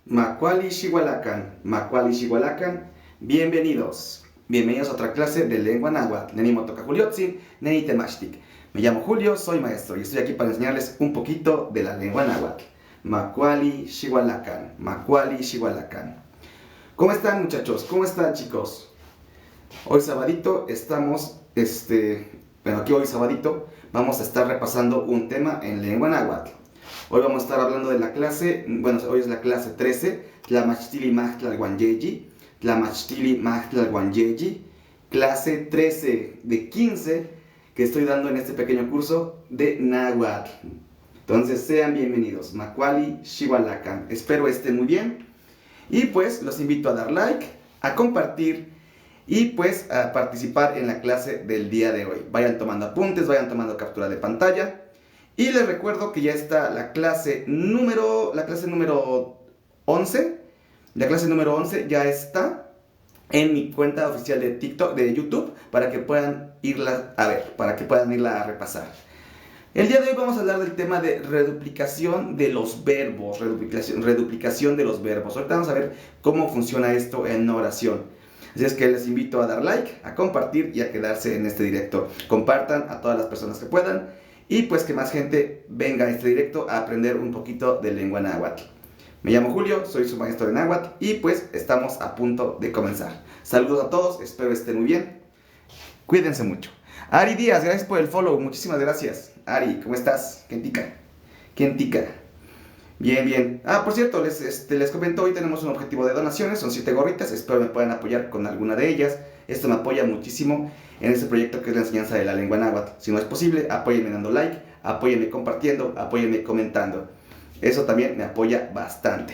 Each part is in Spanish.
Macuali Xihualacan, bienvenidos. Bienvenidos a otra clase de lengua náhuatl. Neni motoka Juliotzin, neni temachtik. Me llamo Julio, soy maestro y estoy aquí para enseñarles un poquito de la lengua náhuatl. Macuali Xihualacan. ¿Cómo están, muchachos? ¿Cómo están, chicos? Hoy sabadito estamos, aquí hoy sabadito vamos a estar repasando un tema en lengua náhuatl. Hoy vamos a estar hablando de la clase, hoy es la clase 13, Tlamachtili Machtlalguanyeyi, clase 13 de 15 que estoy dando en este pequeño curso de náhuatl. Entonces sean bienvenidos, Macuali Xihualacan. Espero estén muy bien y pues los invito a dar like, a compartir y pues a participar en la clase del día de hoy. Vayan tomando apuntes, vayan tomando captura de pantalla. Y les recuerdo que ya está la clase número 11. La clase número 11 ya está en mi cuenta oficial de TikTok, de YouTube, para que puedan irla a ver, para que puedan irla a repasar. El día de hoy vamos a hablar del tema de reduplicación de los verbos, reduplicación de los verbos. Ahorita vamos a ver cómo funciona esto en una oración. Así es que les invito a dar like, a compartir y a quedarse en este directo. Compartan a todas las personas que puedan. Y pues que más gente venga a este directo a aprender un poquito de lengua náhuatl. Me llamo Julio, soy su maestro de náhuatl y pues estamos a punto de comenzar. Saludos a todos, espero estén muy bien. Cuídense mucho. Ari Díaz, gracias por el follow, muchísimas gracias. Ari, ¿cómo estás? ¿Quién tica? Bien. Por cierto, les comento, hoy tenemos un objetivo de donaciones, son 7 gorritas, espero me puedan apoyar con alguna de ellas. Esto me apoya muchísimo en este proyecto que es la enseñanza de la lengua náhuatl. Si no es posible, apóyenme dando like, apóyenme compartiendo, apóyenme comentando. Eso también me apoya bastante.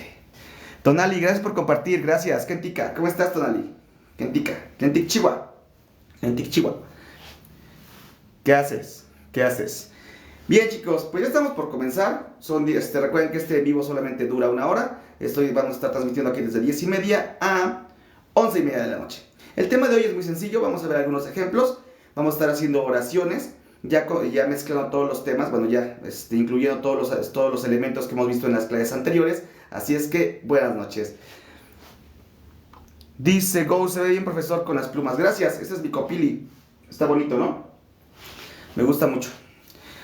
Tonali, gracias por compartir, gracias. Kentika, ¿cómo estás, Tonali? Kentik Chihuahua. ¿Qué haces? Bien, chicos, pues ya estamos por comenzar. Recuerden que este vivo solamente dura 1 hora. Vamos a estar transmitiendo aquí desde 10:30 a 11:30 de la noche. El tema de hoy es muy sencillo, vamos a ver algunos ejemplos. Vamos a estar haciendo oraciones, ya mezclando todos los temas, incluyendo todos los elementos que hemos visto en las clases anteriores. Así es que, buenas noches. Dice Go, se ve bien, profesor, con las plumas. Gracias, este es mi copili. Está bonito, ¿no? Me gusta mucho.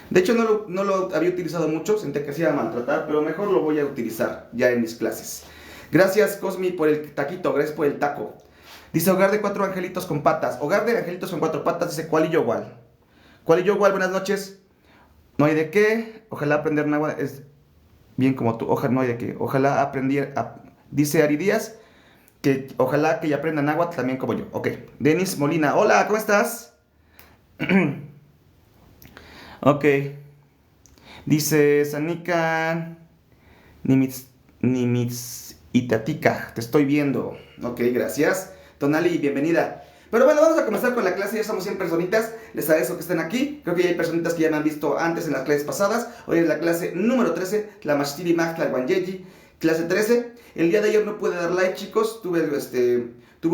De hecho, no lo había utilizado mucho, sentí que se iba a maltratar, pero mejor lo voy a utilizar ya en mis clases. Gracias, Cosmi, por el taquito, gracias por el taco. Dice hogar de 4 angelitos con patas. Hogar de angelitos con 4 patas, dice cual y yo igual. Buenas noches. No hay de qué. Ojalá aprender náhuatl es bien como tú. No hay de qué. Ojalá aprender. Dice Ari Díaz que ojalá que ya aprendan náhuatl también como yo. Ok. Denis Molina. Hola, ¿cómo estás? Ok. Dice Sanika Nimitz Itatica. Te estoy viendo. Ok, gracias. Tonali, bienvenida. Pero bueno, vamos a comenzar con la clase. Ya somos 100 personitas. Les agradezco que estén aquí. Creo que ya hay personitas que ya me han visto antes en las clases pasadas. Hoy es la clase número 13, Tlamashtili Machtlalguanyeyi, clase 13. El día de ayer no pude dar like, chicos. Tuve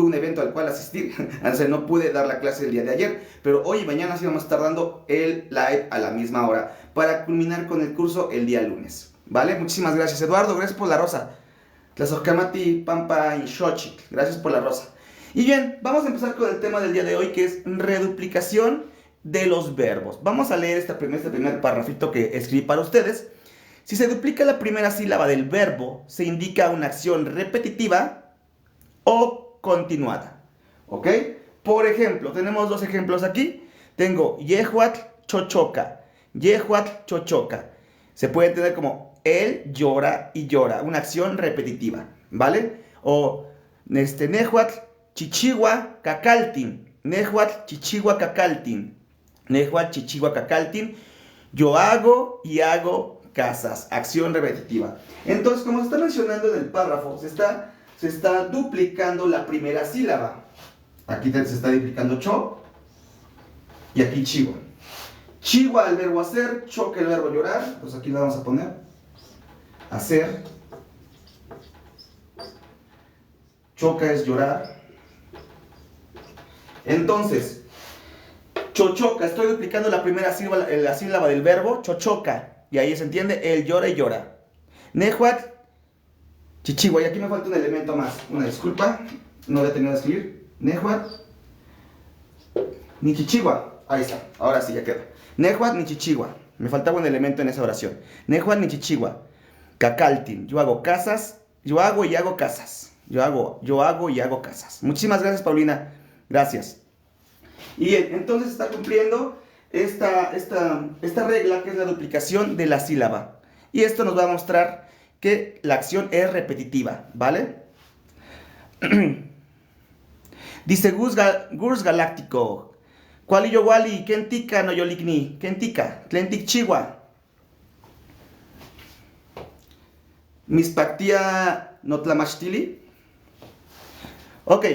un evento al cual asistir. Entonces no pude dar la clase el día de ayer. Pero hoy y mañana sí vamos a estar dando el live a la misma hora para culminar con el curso el día lunes. ¿Vale? Muchísimas gracias, Eduardo. Gracias por la rosa. Tlazocamati Pampa y Xochitl. Gracias por la rosa. Y bien, vamos a empezar con el tema del día de hoy, que es reduplicación de los verbos. Vamos a leer este primer parrafito que escribí para ustedes. Si se duplica la primera sílaba del verbo, se indica una acción repetitiva o continuada. ¿Ok? Por ejemplo, tenemos 2 ejemplos aquí. Tengo yehuatl chochoca. Se puede entender como él llora y llora. Una acción repetitiva. ¿Vale? O nehuatl chichigua cacaltin. Yo hago y hago casas. Acción repetitiva. Entonces, como se está mencionando en el párrafo, se está duplicando la primera sílaba. Aquí se está duplicando cho y aquí chihuahua. Chihuahua el verbo hacer, choca el verbo llorar. Pues aquí lo vamos a poner. Hacer. Choca es llorar. Entonces, chochoca, estoy duplicando la primera sílaba del verbo, chochoca. Y ahí se entiende, él llora y llora. Nehuatl Chichigua, y aquí me falta un elemento más. Una disculpa, no había tenido que escribir. Nehuat ni Chichigua. Ahí está, ahora sí ya quedó. Nehuat ni Chichigua. Me faltaba un elemento en esa oración. Nehuat ni Chichigua. Cacaltin. Yo hago casas. Yo hago y hago casas. Yo hago y hago casas. Muchísimas gracias, Paulina. Gracias. Y bien, entonces está cumpliendo esta regla, que es la duplicación de la sílaba. Y esto nos va a mostrar que la acción es repetitiva, ¿vale? Dice Gurs Galáctico. Kuali yo wali, kentika no yoligni, kentika, tlentik chiwa. Mispactia no tlamashtili. Ok,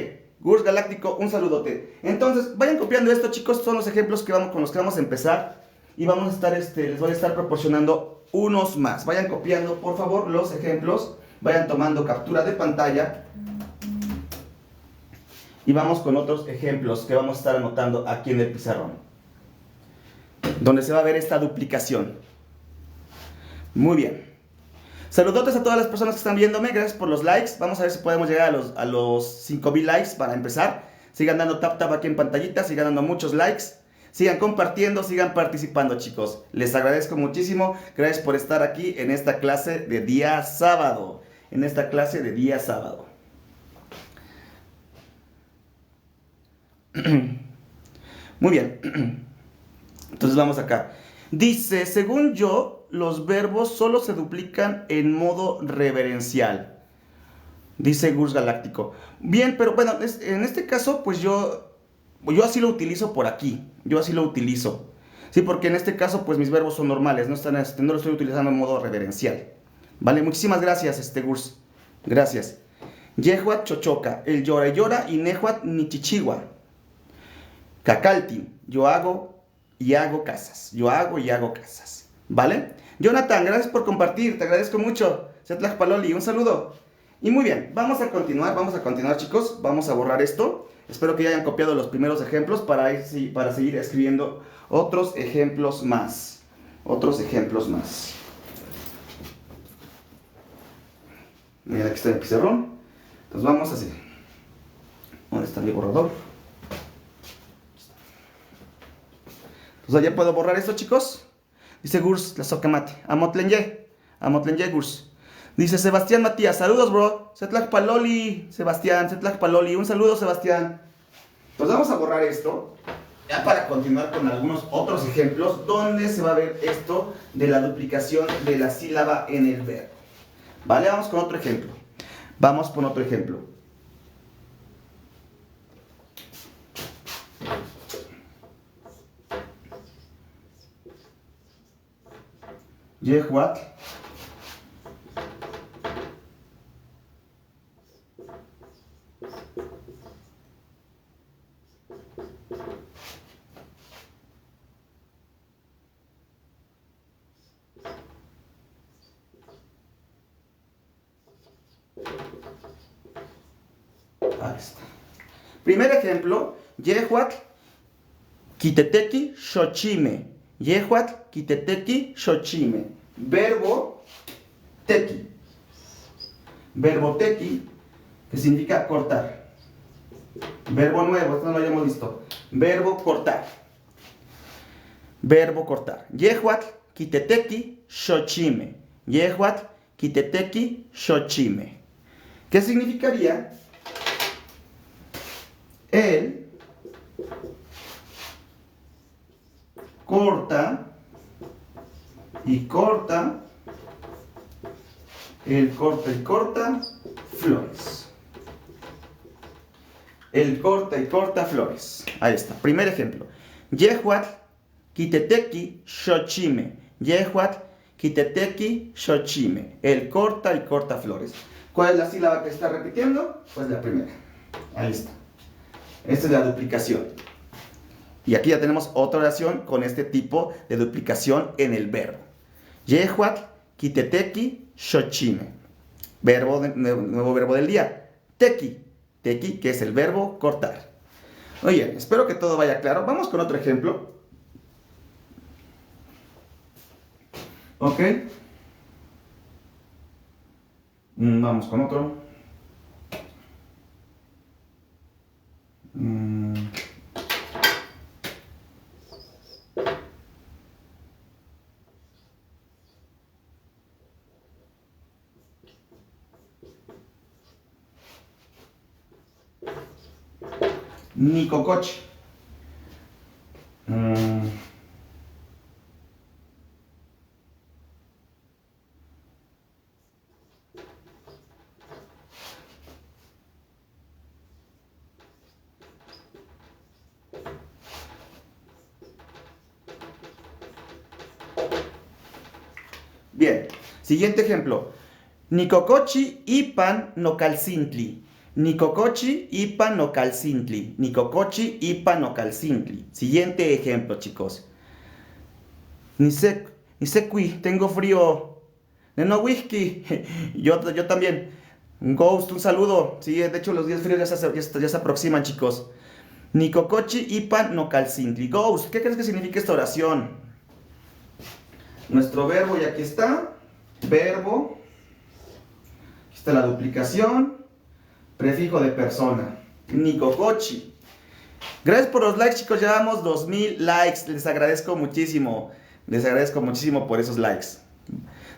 Gurs Galáctico, un saludote. Entonces, vayan copiando esto, chicos, son los ejemplos con los que vamos a empezar. Y vamos a estar, les voy a estar proporcionando unos más. Vayan copiando, por favor, los ejemplos. Vayan tomando captura de pantalla. Y vamos con otros ejemplos que vamos a estar anotando aquí en el pizarrón, donde se va a ver esta duplicación. Muy bien. Saludotes a todas las personas que están viéndome. Gracias por los likes. Vamos a ver si podemos llegar a los 5000 likes para empezar. Sigan dando tap aquí en pantallita. Sigan dando muchos likes. Sigan compartiendo, sigan participando, chicos. Les agradezco muchísimo. Gracias por estar aquí en esta clase de día sábado. Muy bien. Entonces vamos acá. Dice, según yo, los verbos solo se duplican en modo reverencial. Dice Gurs Galáctico. Bien, pero bueno, en este caso, pues yo así lo utilizo por aquí. Yo así lo utilizo. Sí, porque en este caso, pues mis verbos son normales. No lo estoy utilizando en modo reverencial. Vale, muchísimas gracias, Gurs. Gracias. Yehuat chochoca. El llora llora y Nehuat ni chichigua. Cacaltin. Yo hago y hago casas. ¿Vale? Jonathan, gracias por compartir. Te agradezco mucho. Setlach Paloli, un saludo. Y muy bien, vamos a continuar, chicos. Vamos a borrar esto. Espero que ya hayan copiado los primeros ejemplos para seguir escribiendo otros ejemplos más. Mira, aquí está el pizarrón. Entonces vamos así. ¿Dónde está mi borrador? Entonces ya puedo borrar esto, chicos. Dice Gurs, la socamate. Amotlenye Gurs. Dice Sebastián Matías, saludos, bro. Setlach Paloli, Sebastián, Setlach Paloli. Un saludo, Sebastián. Pues vamos a borrar esto, ya para continuar con algunos otros ejemplos, donde se va a ver esto de la duplicación de la sílaba en el verbo. Vale, vamos con otro ejemplo. Yehuat ahí está. Primer ejemplo, Yehuat kiteteki shochime. Yehuat kiteteki shochime. Verbo teki. Verbo teki, que significa cortar. Verbo nuevo, esto no lo habíamos visto. Verbo cortar. Yehuat kiteteki shochime. Yehuat kiteteki shochime. ¿Qué significaría? Él corta y corta. Él corta y corta flores. Él corta y corta flores. Ahí está. Primer ejemplo. Yehuat kiteteki shochime. Yehuat kiteteki shochime. Él corta y corta flores. ¿Cuál es la sílaba que está repitiendo? Pues la primera. Ahí está. Esta es la duplicación. Y aquí ya tenemos otra oración con este tipo de duplicación en el verbo. Yehuat kiteteki shochime. Nuevo verbo del día. Teki, que es el verbo cortar. Oye, espero que todo vaya claro. Vamos con otro ejemplo. Ok. Vamos con otro. Nicocoche. Bien, siguiente ejemplo. Nicocochi ipan no calcintli. Nicocochi ipan no calcintli. Nicocochi ipan no calcintli. Siguiente ejemplo, chicos. Nisekui, tengo frío. No whisky. Yo también. Ghost, un saludo. Sí, de hecho los días fríos ya se aproximan, chicos. Nicocochi ipan no calcintli. Ghost, ¿qué crees que significa esta oración? Nuestro verbo, y aquí está. Verbo. Aquí está la duplicación. Prefijo de persona. Nicocochi. Gracias por los likes, chicos. Llevamos 2000 likes. Les agradezco muchísimo. Les agradezco muchísimo por esos likes.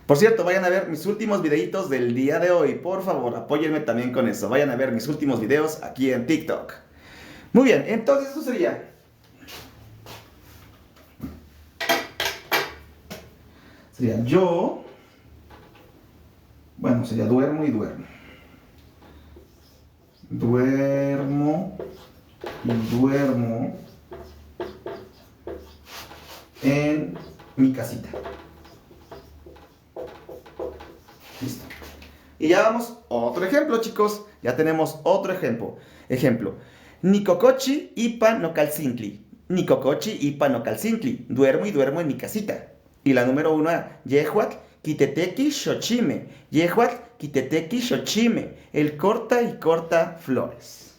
Por cierto, vayan a ver mis últimos videitos del día de hoy. Por favor, apóyenme también con eso. Vayan a ver mis últimos videos aquí en TikTok. Muy bien, entonces esto sería... Sería yo... Bueno, sería duermo y duermo. Duermo y duermo en mi casita. Listo. Y ya vamos, otro ejemplo, chicos. Ya tenemos otro ejemplo. Ejemplo. Nicocochi ipan no calcintli. Nicocochi ipan no calcintli. Duermo y duermo en mi casita. Y la número 1 era Yehuat kiteteki xochime. Yehuat kiteteki xochime. Él corta y corta flores.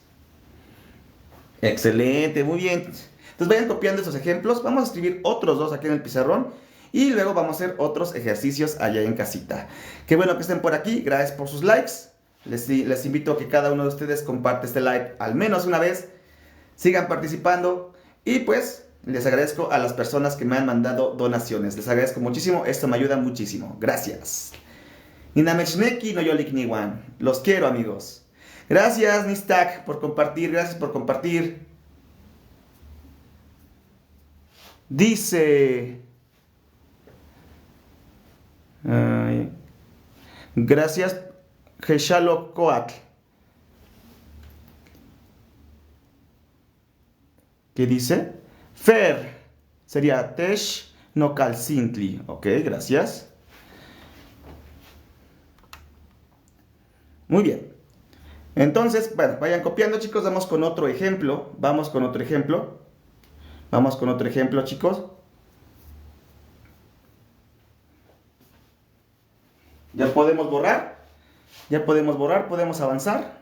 Excelente, muy bien. Entonces vayan copiando esos ejemplos. Vamos a escribir otros dos aquí en el pizarrón. Y luego vamos a hacer otros ejercicios allá en casita. Qué bueno que estén por aquí. Gracias por sus likes. Les invito a que cada uno de ustedes comparte este live al menos una vez. Sigan participando. Y pues les agradezco a las personas que me han mandado donaciones. Les agradezco muchísimo. Esto me ayuda muchísimo. Gracias. Ninamechneki no yolik niwan. Los quiero, amigos. Gracias, Nistak, por compartir. Gracias por compartir. Dice... gracias, Jeshalo Coatl. ¿Qué dice? Fer. Sería Tesh no calcintli. Ok, gracias. Muy bien. Entonces, bueno, vayan copiando, chicos. Vamos con otro ejemplo. Vamos con otro ejemplo. Vamos con otro ejemplo, chicos. Ya podemos borrar. Ya podemos borrar, podemos avanzar.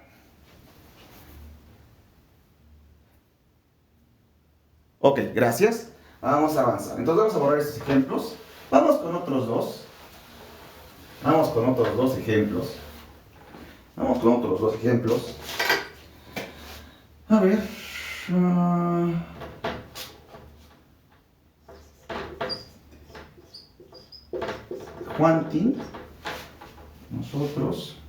Ok, gracias. Vamos a avanzar. Entonces vamos a borrar estos ejemplos. Vamos con otros dos. Vamos con otros dos ejemplos. Vamos con otros dos ejemplos. A ver. Juantín. Nosotros.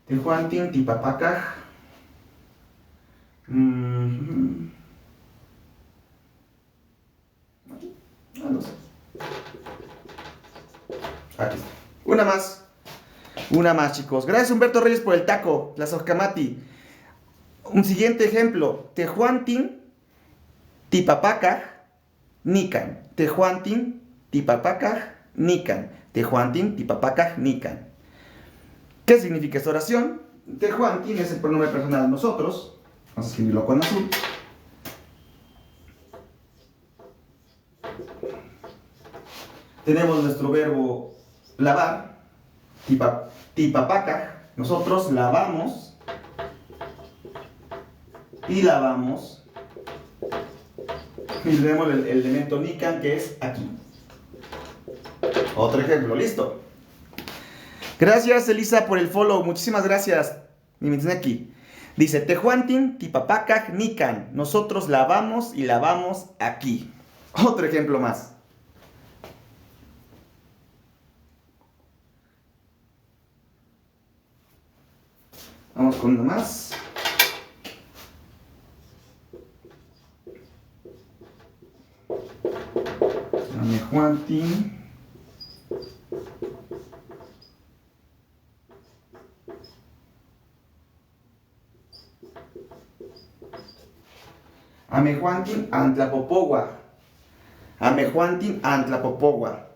Tehuantin tipapacaj. No sé. Aquí está. Una más. Una más, chicos. Gracias, Humberto Reyes, por el taco. La Soscamati. Un siguiente ejemplo. Tehuantin tipapacaj nican. Tehuantin tipapacaj nican. Tehuantin tipapacaj nican. ¿Qué significa esta oración? Tehuantin es el pronombre personal nosotros. Vamos a escribirlo con azul. Tenemos nuestro verbo lavar. Tipapacaj. Nosotros lavamos y lavamos. Y tenemos el elemento nikan que es aquí. Otro ejemplo, listo. Gracias Elisa por el follow, muchísimas gracias. Mimitzneki. Dice, Tehuantin, Tipapacaj, Nikan. Nosotros lavamos y lavamos aquí. Otro ejemplo más. Vamos con uno más. Amejuantin. Amejuantin Antlapopogua. Amejuantin Antlapopogua.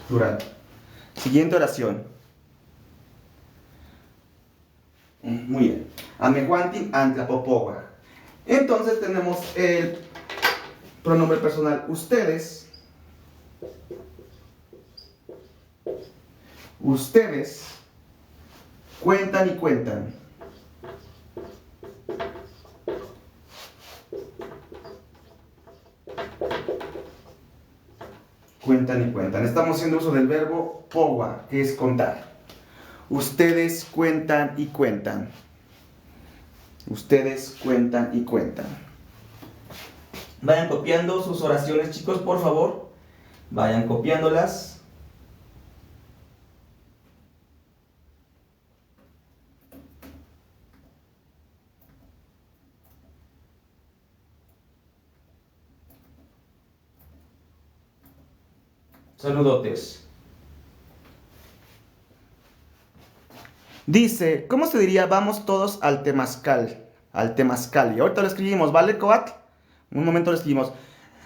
Plural. Siguiente oración. Muy bien. Amejuantin Antlapopogua. Entonces tenemos el pronombre personal ustedes. Ustedes cuentan y cuentan. Cuentan y cuentan. Estamos haciendo uso del verbo pogua, que es contar. Ustedes cuentan y cuentan. Ustedes cuentan y cuentan. Vayan copiando sus oraciones, chicos, por favor. Vayan copiándolas. Saludotes. Dice, ¿cómo se diría vamos todos al temazcal? Al temazcal. Y ahorita lo escribimos, ¿vale, Coatl? Un momento lo escribimos.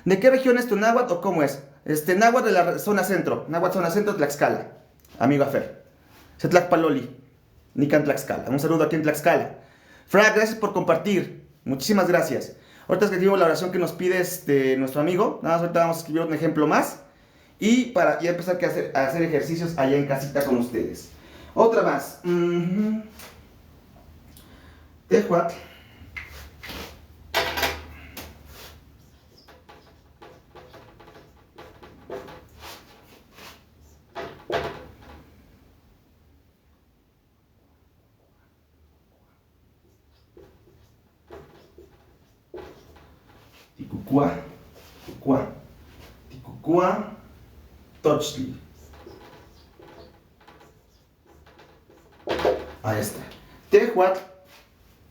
¿De qué región es tu náhuatl o cómo es? Náhuatl de la zona centro. Náhuatl zona centro, Tlaxcala. Amigo Afer. Setlacpaloli. Nican Tlaxcala. Un saludo aquí en Tlaxcala. Fra, gracias por compartir. Muchísimas gracias. Ahorita escribimos la oración que nos pide nuestro amigo. Nada más ahorita vamos a escribir un ejemplo más. Y para ya empezar a hacer ejercicios allá en casita con ustedes. Otra más. Tehuatl. Ticucua. Ticucua. Ticucua. Tochtli. Ahí está. Tehuatl,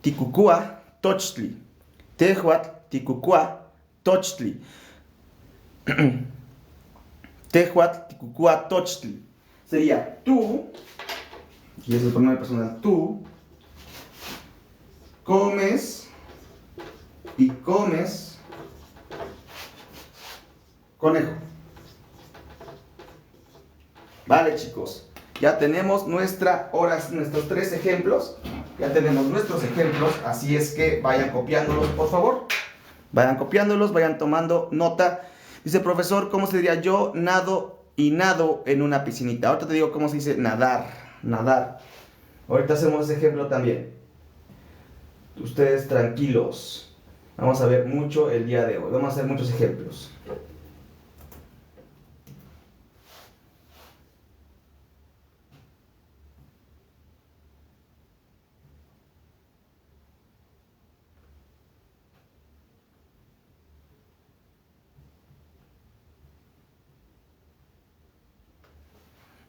Ticucua, Tochtli. Tehuatl, Ticucua, Tochtli. Tehuatl, Ticucua, Tochtli. Sería tú, y es el pronombre personal, tú comes y comes conejo. Vale, chicos, ya tenemos nuestros 3 ejemplos. Ya tenemos nuestros ejemplos, así es que vayan copiándolos, por favor. Vayan copiándolos, vayan tomando nota. Dice, profesor, ¿cómo se diría yo nado y nado en una piscinita? Ahorita te digo cómo se dice nadar, nadar. Ahorita hacemos ese ejemplo también. Ustedes tranquilos. Vamos a ver mucho el día de hoy. Vamos a hacer muchos ejemplos.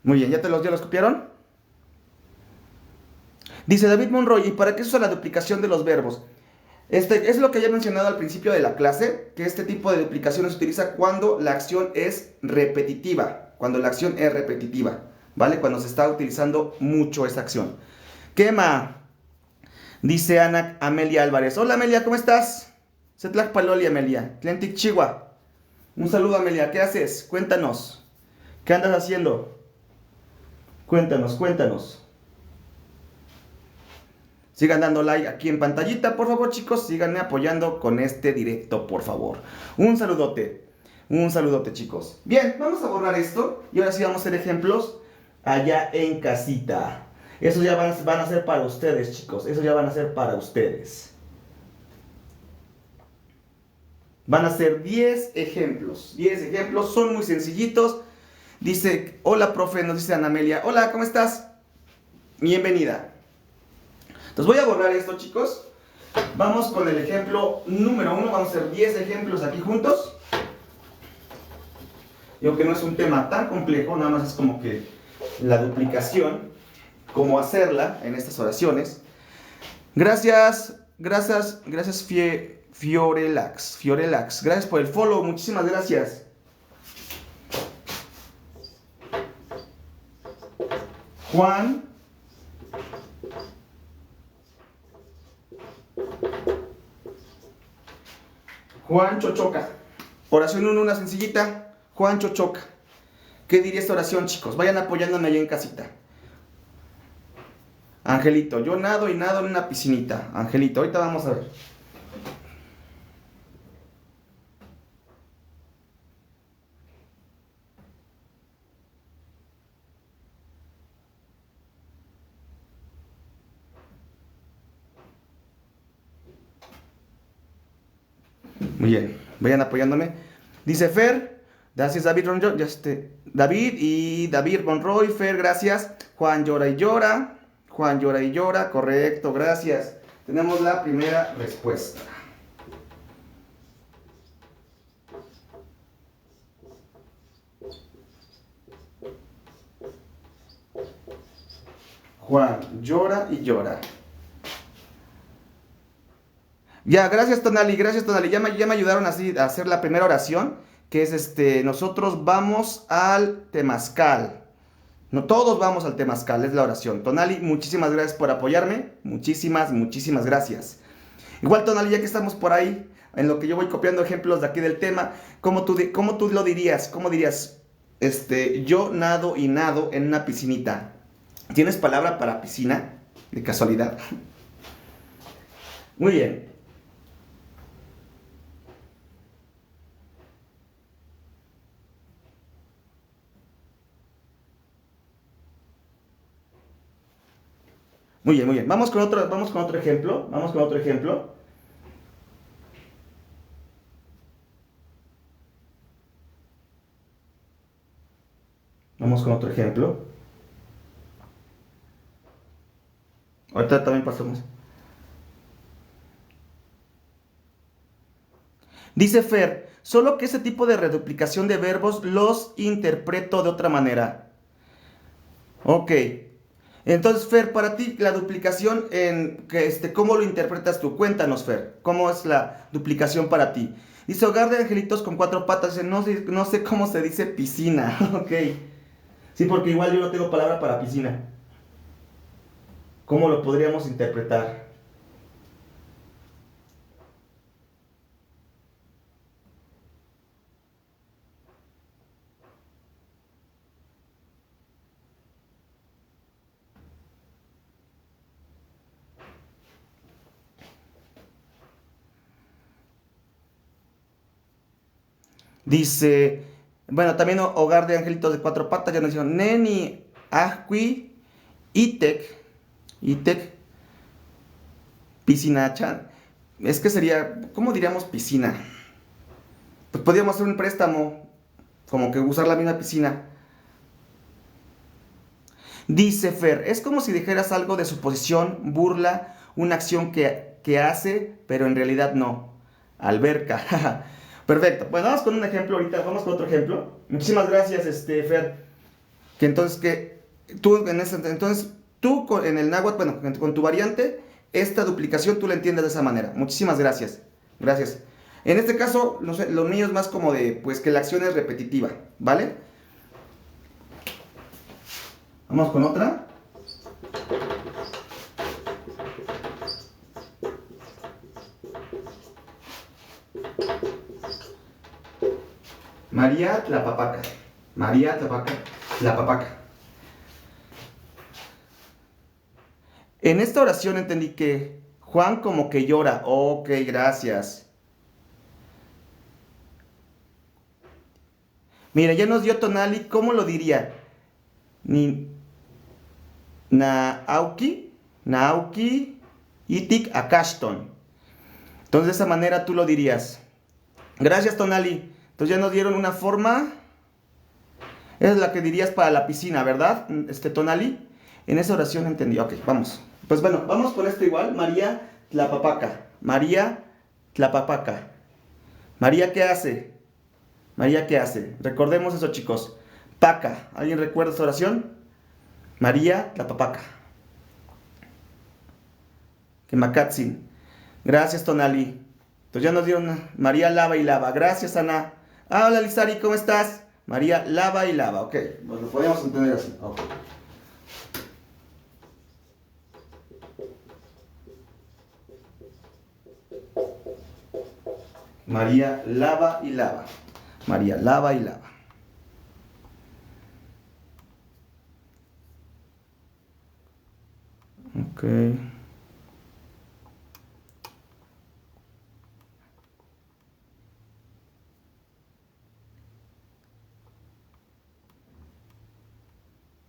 Muy bien, ¿ya los copiaron? Dice David Monroy, ¿y para qué se usa la duplicación de los verbos? Es lo que ya he mencionado al principio de la clase, que este tipo de duplicación se utiliza cuando la acción es repetitiva. Cuando la acción es repetitiva, ¿vale? Cuando se está utilizando mucho esa acción. Quema, dice Ana Amelia Álvarez. Hola Amelia, ¿cómo estás? Setlacpaloli Amelia, Tlentic Chihuahua. Un saludo Amelia, ¿qué haces? Cuéntanos. ¿Qué andas haciendo? Cuéntanos, cuéntanos. Sigan dando like aquí en pantallita, por favor, chicos. Síganme apoyando con este directo, por favor. Un saludote, chicos. Bien, vamos a borrar esto. Y ahora sí vamos a hacer ejemplos allá en casita. Esos ya van a ser para ustedes, chicos. Esos ya van a ser para ustedes. Van a ser 10 ejemplos. 10 ejemplos, son muy sencillitos. Dice, hola profe, nos dice Ana Amelia. Hola, ¿cómo estás? Bienvenida. Entonces voy a borrar esto, chicos. Vamos con el ejemplo número 1. Vamos a hacer 10 ejemplos aquí juntos. Digo que no es un tema tan complejo, nada más es como que la duplicación, cómo hacerla en estas oraciones. Gracias Fiorelax. Gracias por el follow, muchísimas gracias. Juan Chochoca. Oración 1, una sencillita. Juan Chochoca. ¿Qué diría esta oración, chicos? Vayan apoyándome allá en casita. Angelito, yo nado y nado en una piscinita. Angelito, ahorita vamos a ver. Muy bien, vayan apoyándome. Dice Fer, gracias David Monroy, David y David Monroy, Fer, gracias. Juan llora y llora, correcto, gracias. Tenemos la primera respuesta. Juan llora y llora. Ya, gracias Tonali. Ya me ayudaron así a hacer la primera oración, que es nosotros vamos al temazcal. No, todos vamos al temazcal, es la oración. Tonali, muchísimas gracias por apoyarme. Muchísimas gracias. Igual Tonali, ya que estamos por ahí, en lo que yo voy copiando ejemplos de aquí del tema, ¿cómo tú lo dirías? ¿Cómo dirías? Yo nado y nado en una piscinita. ¿Tienes palabra para piscina? De casualidad. Muy bien. Muy bien. Vamos con otro ejemplo. Vamos con otro ejemplo. Ahorita también pasamos. Dice Fer, solo que ese tipo de reduplicación de verbos los interpreto de otra manera. Ok. Entonces, Fer, para ti la duplicación ¿cómo lo interpretas tú? Cuéntanos, Fer, ¿cómo es la duplicación para ti? Dice hogar de angelitos con 4 patas. Dice, no sé cómo se dice piscina. Ok. Sí, porque igual yo no tengo palabra para piscina. ¿Cómo lo podríamos interpretar? Dice, bueno, también hogar de angelitos de 4 patas. Ya nos dijeron, neni, ajqui, itek, piscinacha. Es que sería, ¿cómo diríamos piscina? Pues podríamos hacer un préstamo, como que usar la misma piscina. Dice Fer, es como si dijeras algo de suposición, burla, una acción que hace, pero en realidad no. Alberca. Perfecto. Bueno, vamos con un ejemplo ahorita, vamos con otro ejemplo. Muchísimas gracias, Fer. Entonces tú en el náhuatl, bueno, con tu variante, esta duplicación tú la entiendes de esa manera. Muchísimas gracias. Gracias. En este caso, lo mío es más como de, pues que la acción es repetitiva, ¿vale? Vamos con otra. María Tlapapaca. La papaca. En esta oración entendí que Juan como que llora. Ok, gracias. Mira, ya nos dio Tonali, ¿cómo lo diría? Nauki itik akashton. Entonces de esa manera tú lo dirías. Gracias, Tonali. Entonces ya nos dieron una forma. Esa es la que dirías para la piscina, ¿verdad? Tonali. En esa oración entendí. Ok, vamos. Pues bueno, vamos con esto igual. María Tlapapaca. María Tlapapaca. María, ¿qué hace? María, ¿qué hace? Recordemos eso, chicos. Paca. ¿Alguien recuerda esta oración? María Tlapapaca. Kemakatsin. Gracias, Tonali. Entonces ya nos dieron María lava y lava. Gracias, Ana. Ah, hola, Lizari, ¿cómo estás? María lava y lava. Ok, pues lo podemos entender así. Ok. María lava y lava. María lava y lava. Ok.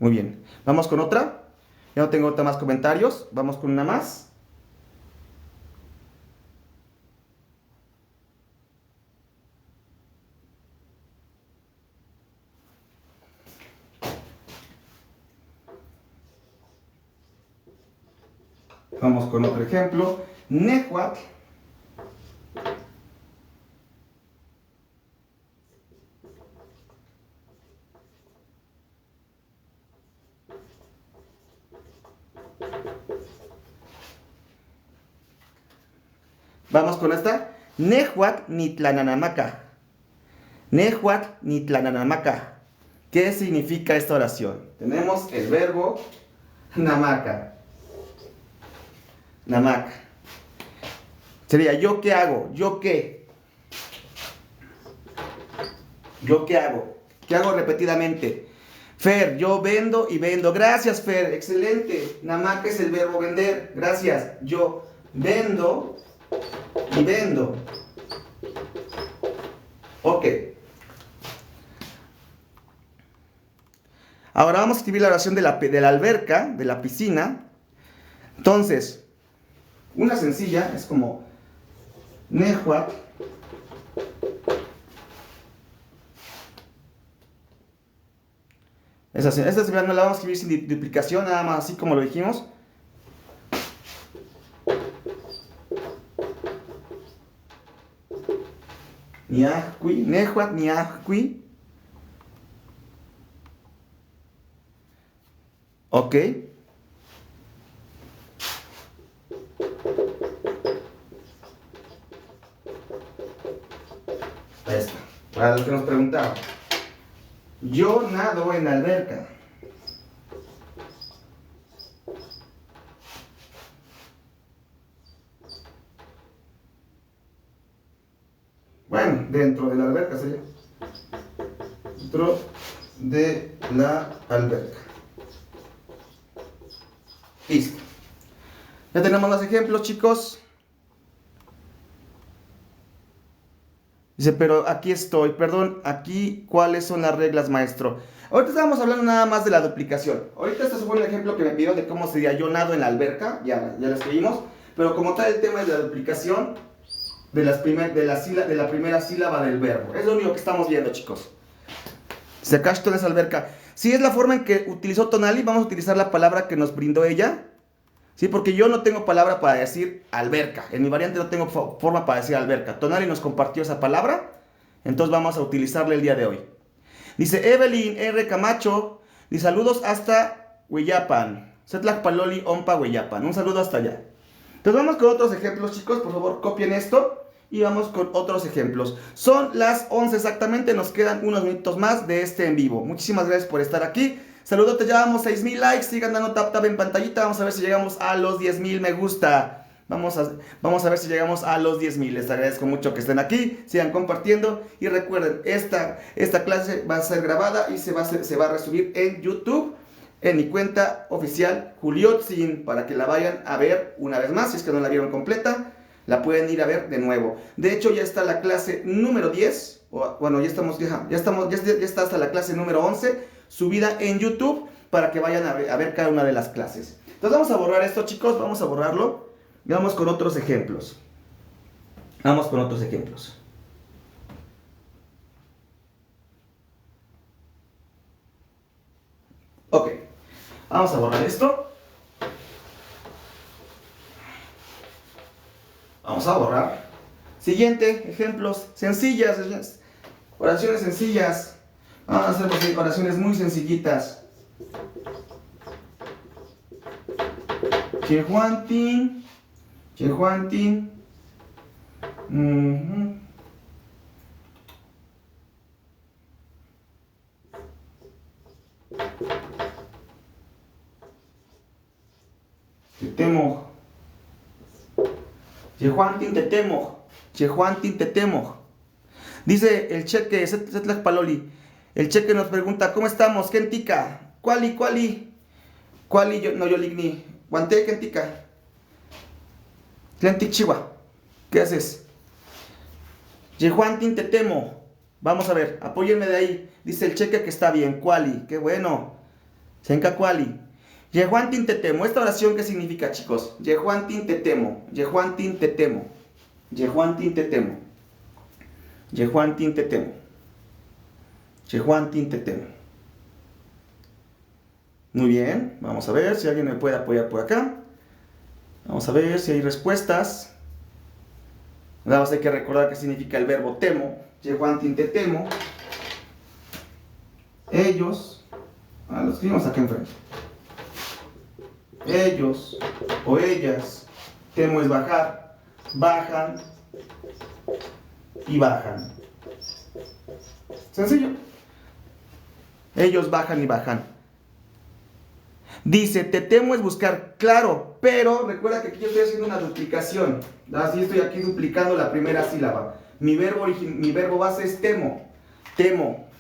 Muy bien. Vamos con otra. Ya no tengo otra más comentarios. Vamos con una más. Vamos con otro ejemplo. Nehuatl. Vamos con esta. Nehuatl nitlananamaca. Nehuatl nitlananamaca. ¿Qué significa esta oración? Tenemos el verbo namaca. Namaca. Sería, ¿yo qué hago? ¿Yo qué? ¿Yo qué hago? ¿Qué hago repetidamente? Fer, yo vendo y vendo. Gracias, Fer. Excelente. Namaca es el verbo vender. Gracias. Yo vendo y vendo. Ok. Ahora vamos a escribir la oración de la alberca, de la piscina. Entonces, una sencilla es como Nehuatl esta no la vamos a escribir sin duplicación, nada más así como lo dijimos. Niahqui, Nehuatl niahqui. Ok. Ahí está. Para los que nos preguntaban. Yo nado en la alberca. Bueno, dentro de la alberca sería. Dentro de la alberca. Listo. Ya tenemos más ejemplos, chicos. Dice, pero aquí estoy. Perdón, aquí, ¿cuáles son las reglas, maestro? Ahorita estábamos hablando nada más de la duplicación. Ahorita este fue el ejemplo que me pidió de cómo sería yo nado en la alberca. Ya lo escribimos. Pero como tal, el tema es la duplicación de la primera sílaba del verbo. Es lo único que estamos viendo, chicos. Se acá esto en esa alberca. Si es la forma en que utilizó Tonali, vamos a utilizar la palabra que nos brindó ella. Sí, porque yo no tengo palabra para decir alberca. En mi variante no tengo forma para decir alberca. Tonali nos compartió esa palabra, entonces vamos a utilizarla el día de hoy. Dice Evelyn R. Camacho, dice saludos hasta Hueyapan. Setlak Paloli Ompa Hueyapan. Un saludo hasta allá. Entonces vamos con otros ejemplos, chicos. Por favor, copien esto y vamos con otros ejemplos. Son las 11 exactamente, nos quedan unos minutos más de este en vivo. Muchísimas gracias por estar aquí. Saludos, ya vamos 6,000 likes, sigan dando tap en pantallita, vamos a ver si llegamos a los 10,000 me gusta. Vamos a ver si llegamos a los 10,000, les agradezco mucho que estén aquí, sigan compartiendo y recuerden, esta clase va a ser grabada y se va a resubir en YouTube, en mi cuenta oficial Juliotzin, para que la vayan a ver una vez más, si es que no la vieron completa, la pueden ir a ver de nuevo. De hecho ya está la clase número 10, bueno ya está hasta la clase número 11, subida en YouTube, para que vayan a ver cada una de las clases. Entonces vamos a borrar esto, chicos, vamos a borrarlo y vamos con otros ejemplos. Vamos con otros ejemplos. Ok, vamos a borrar esto. Vamos a borrar. Siguiente, ejemplos sencillas, oraciones sencillas. Vamos a hacer oraciones muy sencillitas. Chehuantin, Chehuantin. Tetemo. Chehuantin tetemo. Chehuantin tetemo. Dice el cheque, Setlak Paloli. El cheque nos pregunta, ¿cómo estamos? ¿Kentika? ¿Cuali? ¿Cuali? No yo ligni. ¿Guante kentika? Chihuahua. ¿Qué haces? Chehuantin tetemo. Vamos a ver, apóyenme de ahí. Dice el cheque que está bien. ¿Cuali? Qué bueno. Senka Cuali. Yehuantin tetemo. ¿Esta oración qué significa, chicos? Yehuantin tetemo. Yehuantin tetemo. Yehuantin tetemo. Yehuantin tetemo. Yehuantin tetemo. Muy bien. Vamos a ver si alguien me puede apoyar por acá. Vamos a ver si hay respuestas. Nada más hay que recordar qué significa el verbo temo. Yehuantin tetemo. Ellos. Lo escribimos aquí enfrente. Ellos o ellas, temo es bajar, bajan y bajan. Sencillo. Ellos bajan y bajan. Dice, te temo es buscar, claro, pero recuerda que aquí yo estoy haciendo una duplicación. Así estoy aquí duplicando la primera sílaba. Mi verbo base es temo,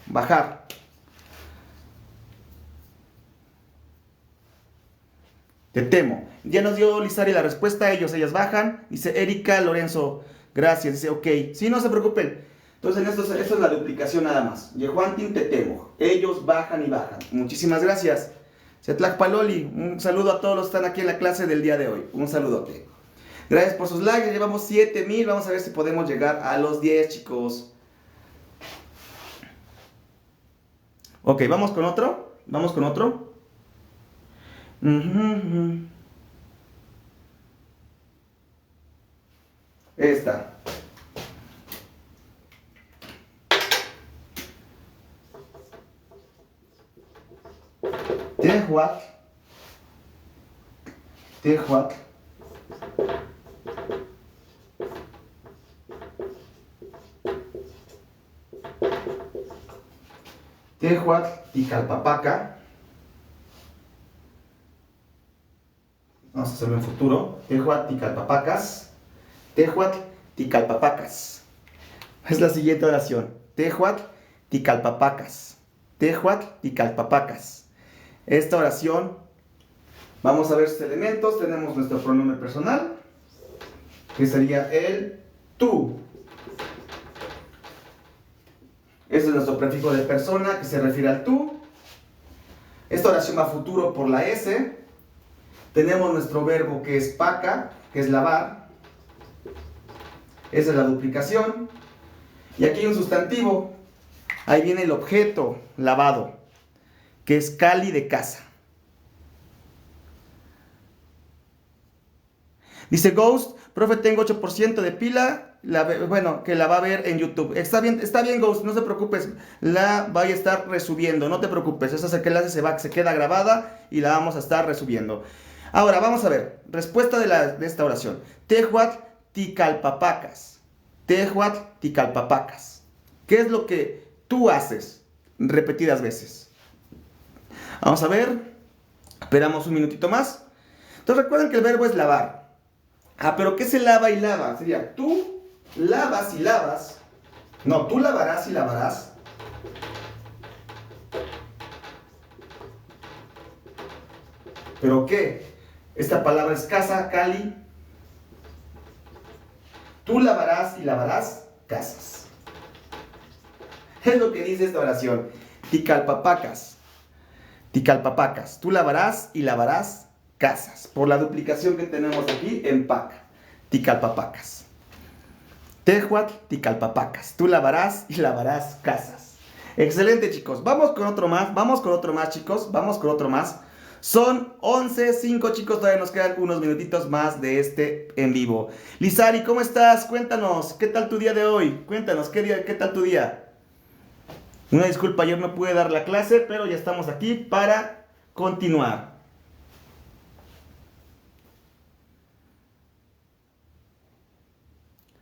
bajar. Te temo. Ya nos dio Lizari la respuesta. Ellos, ellas bajan. Dice Erika Lorenzo. Gracias. Dice ok. Sí, no se preocupen. Entonces, esto es la duplicación nada más. Yehuantin te temo. Ellos bajan y bajan. Muchísimas gracias. Setlak Paloli. Un saludo a todos los que están aquí en la clase del día de hoy. Un saludote. Gracias por sus likes. Ya llevamos 7000. Vamos a ver si podemos llegar a los 10, chicos. Ok, vamos con otro. Vamos con otro. Esta. Tehuatl. Tehuatl. Tehuatl Ticalpapaca. Vamos a hacerlo en futuro. Tehuatl Ticalpapacas. Tehuatl Ticalpapacas. Es la siguiente oración. Tehuatl Ticalpapacas. Tehuatl Ticalpapacas. Esta oración, vamos a ver sus elementos. Tenemos nuestro pronombre personal, que sería el tú. Ese es nuestro prefijo de persona, que se refiere al tú. Esta oración va a futuro por la S. Tenemos nuestro verbo que es paca, que es lavar. Esa es la duplicación. Y aquí hay un sustantivo. Ahí viene el objeto lavado, que es cali de casa. Dice Ghost, profe, tengo 8% de pila. Bueno, que la va a ver en YouTube. Está bien, Ghost, no se preocupes. La voy a estar resubiendo, no te preocupes. Esa clase se queda grabada y la vamos a estar resubiendo. Ahora, vamos a ver. Respuesta de esta oración. Tehuatl Ticalpapacas. Tehuatl Ticalpapacas. ¿Qué es lo que tú haces repetidas veces? Vamos a ver. Esperamos un minutito más. Entonces recuerden que el verbo es lavar. Pero ¿qué se lava y lava? Sería tú lavas y lavas. No, tú lavarás y lavarás. ¿Pero qué? Esta palabra es casa, cali. Tú lavarás y lavarás casas. Es lo que dice esta oración. Ticalpapacas. ticalpapacas. Tú lavarás y lavarás casas. Por la duplicación que tenemos aquí en paca. Ticalpapacas. Tehuatl, ticalpapacas. Tú lavarás y lavarás casas. Excelente, chicos. Vamos con otro más. Vamos con otro más, chicos. Vamos con otro más. Son 11:05, chicos. Todavía nos quedan unos minutitos más de este en vivo. Lizari, ¿cómo estás? Cuéntanos. ¿Qué tal tu día de hoy? Cuéntanos. ¿Qué tal tu día? Una disculpa, ayer no pude dar la clase, pero ya estamos aquí para continuar.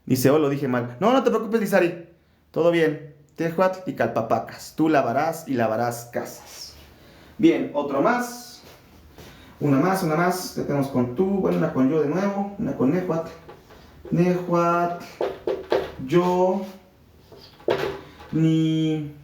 Dice, oh, lo dije mal. No, no te preocupes, Lizari. Todo bien. Tehuatl y calpapacas. Tú lavarás y lavarás casas. Bien, otro más. Una más. Ya tenemos con tú. Bueno, una con yo de nuevo. Una con Nehuatl. Nehuatl. Yo. Ni.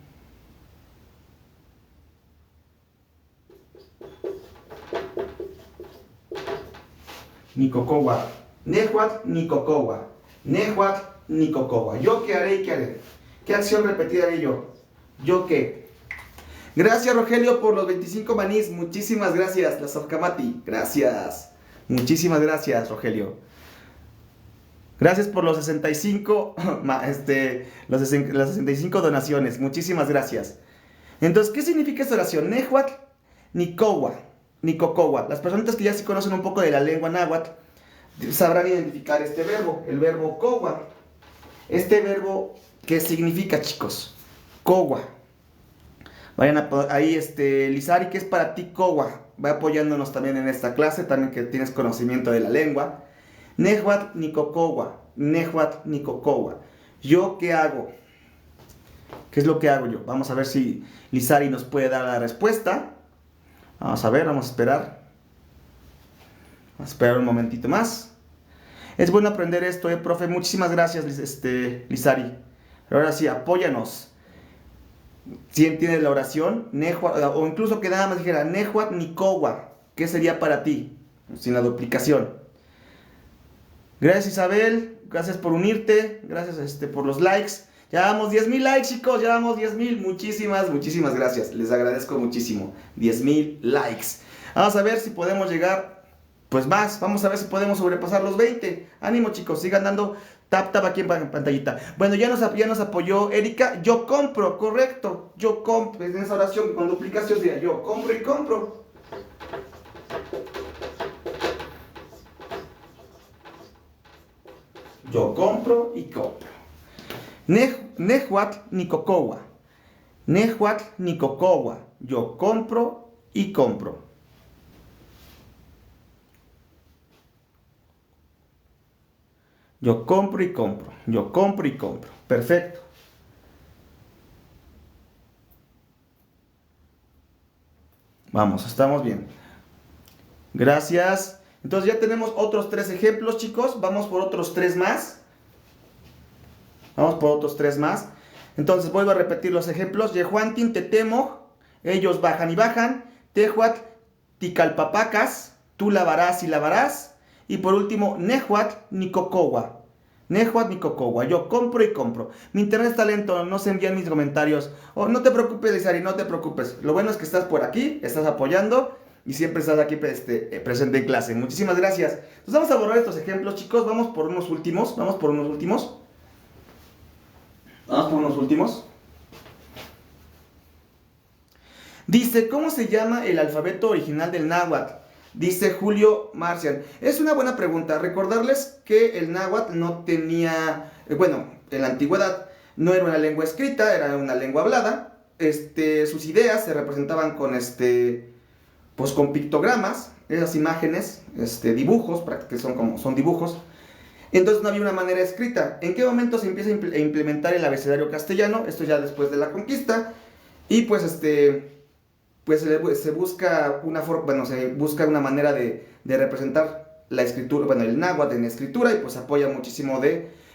Nicocowa. Nehuatl, Nicocowa. Nehuatl, Nicocowa. ¿Yo qué haré y qué haré? ¿Qué acción repetida haré yo? ¿Yo qué? Gracias, Rogelio, por los 25 manís. Muchísimas gracias, la Sofkamati. Gracias. Muchísimas gracias, Rogelio. Gracias por los 65, las 65 donaciones. Muchísimas gracias. Entonces, ¿qué significa esta oración? Nehuatl, Nicowa. Nicocowa. Las personas que ya sí conocen un poco de la lengua náhuatl sabrán identificar este verbo, el verbo cowa. Este verbo, ¿qué significa, chicos? Cowa. Vayan ahí, Lizari, ¿qué es para ti cowa? Va apoyándonos también en esta clase, también que tienes conocimiento de la lengua. Nehuatl, Nicocowa. Nehuatl, Nicocowa. ¿Yo qué hago? ¿Qué es lo que hago yo? Vamos a ver si Lizari nos puede dar la respuesta. Vamos a ver, vamos a esperar. Vamos a esperar un momentito más. Es bueno aprender esto, profe. Muchísimas gracias, Lizari. Ahora sí, apóyanos. Si entiendes la oración, Nehuatl, o incluso que nada más dijera Nehuatl Nicowa. ¿Qué sería para ti? Sin la duplicación. Gracias, Isabel. Gracias por unirte. Gracias por los likes. Ya vamos 10,000 likes, chicos. Ya vamos 10,000. Muchísimas gracias. Les agradezco muchísimo. 10,000 likes. Vamos a ver si podemos llegar, pues más. Vamos a ver si podemos sobrepasar los 20. Ánimo, chicos. Sigan dando tap aquí en pantallita. Bueno, ya nos apoyó Erika. Yo compro, correcto. Yo compro. En esa oración con duplicación sería yo compro y compro. Yo compro y compro. Nehuatl, Nicocowa. Nehuatl, Nicocowa. Yo compro y compro. Yo compro y compro. Yo compro y compro. Perfecto. Vamos, estamos bien. Gracias. Entonces ya tenemos otros 3 ejemplos, chicos. Vamos por otros 3 más. Vamos por otros 3 más. Entonces vuelvo a repetir los ejemplos. Yehuantin, Tetemo. Ellos bajan y bajan. Tehuatl, Ticalpapacas. Tú lavarás y lavarás. Y por último, Nehuatl, Nicocowa. Nehuatl, Nicocowa. Yo compro y compro. Mi internet está lento. No se envían mis comentarios. Oh, no te preocupes, Lizari. No te preocupes. Lo bueno es que estás por aquí. Estás apoyando. Y siempre estás aquí presente en clase. Muchísimas gracias. Entonces vamos a borrar estos ejemplos, chicos. Vamos por unos últimos. Dice, ¿cómo se llama el alfabeto original del náhuatl? Dice Julio Marcial. Es una buena pregunta. Recordarles que el náhuatl no tenía... bueno, en la antigüedad no era una lengua escrita, era una lengua hablada. Sus ideas se representaban con pues con pictogramas, esas imágenes, dibujos, que son dibujos. Entonces no había una manera escrita. ¿En qué momento se empieza a implementar el abecedario castellano? Esto ya después de la conquista. Y pues se busca una forma, bueno, se busca una manera de representar la escritura, bueno, el náhuatl en escritura, y pues apoya muchísimo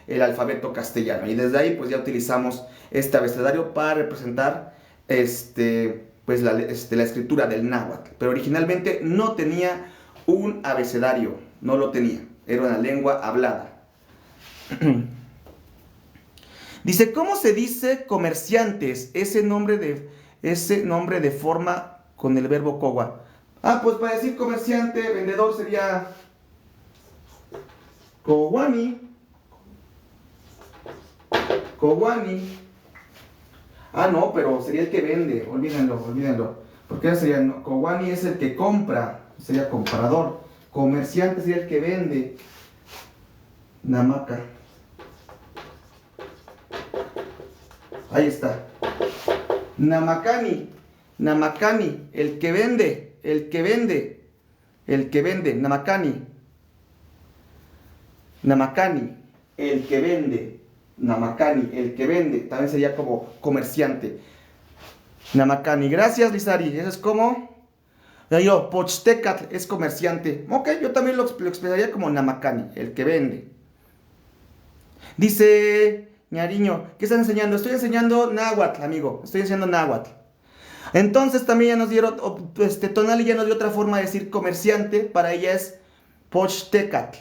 el alfabeto castellano. Y desde ahí pues ya utilizamos este abecedario para representar pues la escritura del náhuatl. Pero originalmente no tenía un abecedario, no lo tenía. Era una lengua hablada. Dice, ¿cómo se dice comerciantes? Ese nombre de forma con el verbo kowa? Ah, pues para decir comerciante, vendedor sería kowani. Kowani. Ah, no, pero sería el que vende. Olvídenlo, olvídenlo. Porque sería, no, kowani es el que compra. Sería comprador. Comerciante sería el que vende. Namaka. Ahí está. Namakani. Namakani. El que vende. El que vende. El que vende. Namakani. Namakani. El que vende. Namakani. El que vende. También sería como comerciante. Namakani. Gracias, Lizari. Eso es como... Yo, Pochtecatl es comerciante. Ok, yo también lo expresaría como Namakani. El que vende. Dice Ñariño, ¿qué estás enseñando? Estoy enseñando náhuatl, amigo. Estoy enseñando náhuatl. Entonces también ya nos dieron, Tonali ya nos dio otra forma de decir comerciante. Para ella es Pochtecatl.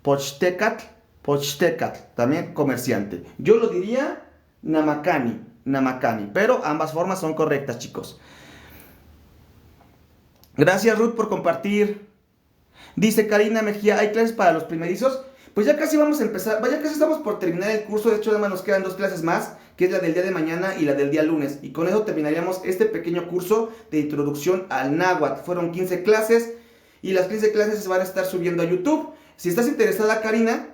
Pochtecatl, Pochtecatl. También comerciante. Yo lo diría Namakani. Namakani. Pero ambas formas son correctas, chicos. Gracias, Ruth, por compartir. Dice Karina Mejía, ¿hay clases para los primerizos? Pues ya casi vamos a empezar, ya casi estamos por terminar el curso. De hecho, además nos quedan 2 clases más, que es la del día de mañana y la del día lunes. Y con eso terminaríamos este pequeño curso de introducción al náhuatl. Fueron 15 clases y las 15 clases se van a estar subiendo a YouTube. Si estás interesada, Karina,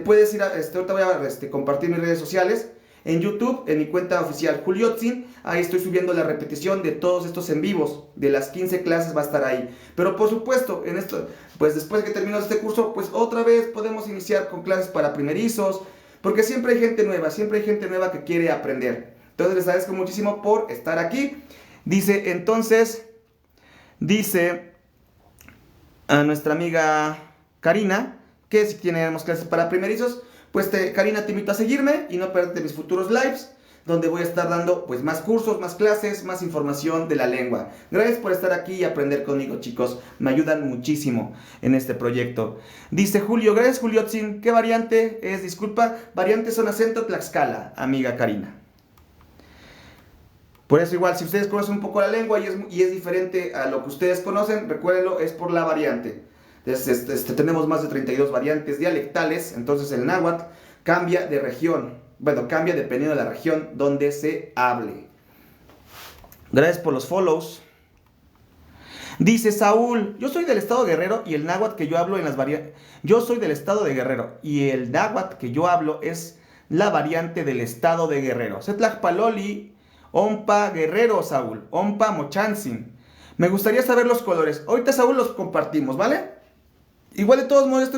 puedes ir a, ahorita voy a compartir mis redes sociales. En YouTube, en mi cuenta oficial Juliotzin, ahí estoy subiendo la repetición de todos estos en vivos. De las 15 clases va a estar ahí. Pero por supuesto, en esto, pues después de que terminemos este curso, pues otra vez podemos iniciar con clases para primerizos. Porque siempre hay gente nueva que quiere aprender. Entonces les agradezco muchísimo por estar aquí. Dice a nuestra amiga Karina, que si tenemos clases para primerizos, pues Karina, te invito a seguirme y no perderte mis futuros lives, donde voy a estar dando pues más cursos, más clases, más información de la lengua. Gracias por estar aquí y aprender conmigo, chicos. Me ayudan muchísimo en este proyecto. Dice Julio, gracias Juliotzin. ¿Qué variante es? Disculpa, variantes son acento Tlaxcala, amiga Karina. Por eso igual, si ustedes conocen un poco la lengua y es diferente a lo que ustedes conocen, recuérdenlo, es por la variante. Tenemos más de 32 variantes dialectales. Entonces el náhuatl cambia de región. Bueno, cambia dependiendo de la región donde se hable. Gracias por los follows. Dice Saúl, yo soy del estado de Guerrero y el náhuatl que yo hablo en las variantes... Yo soy del estado de Guerrero y el náhuatl que yo hablo es la variante del estado de Guerrero. Setlajpaloli, Ompa Guerrero, Saúl. Ompa Mochantzin. Me gustaría saber los colores. Ahorita, Saúl, los compartimos, ¿vale? Igual de todos modos,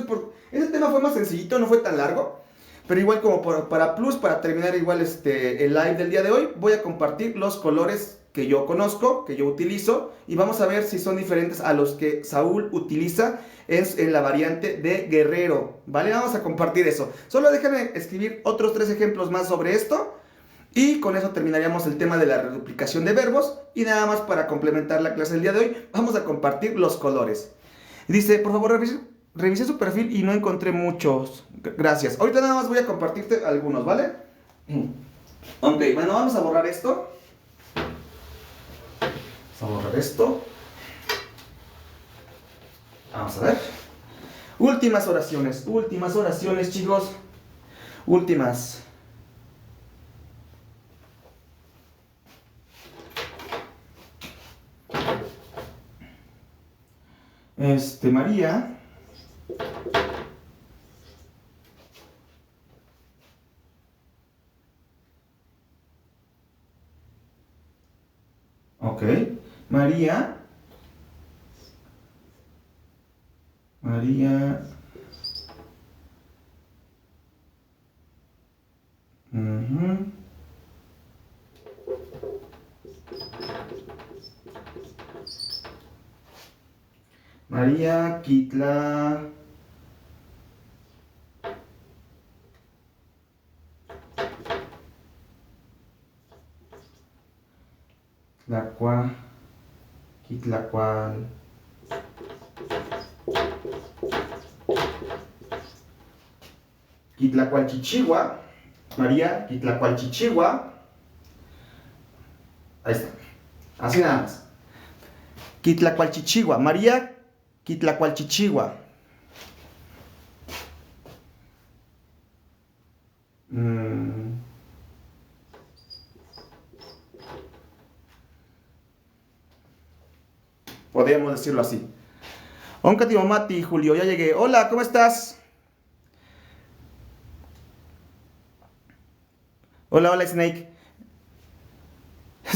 este tema fue más sencillito, no fue tan largo. Pero igual como para terminar igual el live del día de hoy, voy a compartir los colores que yo conozco, que yo utilizo. Y vamos a ver si son diferentes a los que Saúl utiliza en la variante de Guerrero, ¿vale? Vamos a compartir eso. Solo déjenme escribir otros 3 ejemplos más sobre esto. Y con eso terminaríamos el tema de la reduplicación de verbos. Y nada más para complementar la clase del día de hoy, vamos a compartir los colores. Dice, por favor, revisé su perfil y no encontré muchos. Gracias. Ahorita nada más voy a compartirte algunos, ¿vale? Ok, bueno, vamos a borrar esto. Vamos a borrar esto. Vamos a ver. Últimas oraciones, chicos. Últimas. María. Ok. María. María Kitla. Kitlacual. Kitlacualchichihua. María Kitlacualchichihua. Ahí está. Así nada más. Quitlacualchichigua. María Quitlacualchichigua. Podríamos decirlo así. Oncatimomati, Julio, ya llegué. Hola, ¿cómo estás? Hola, hola, Snake.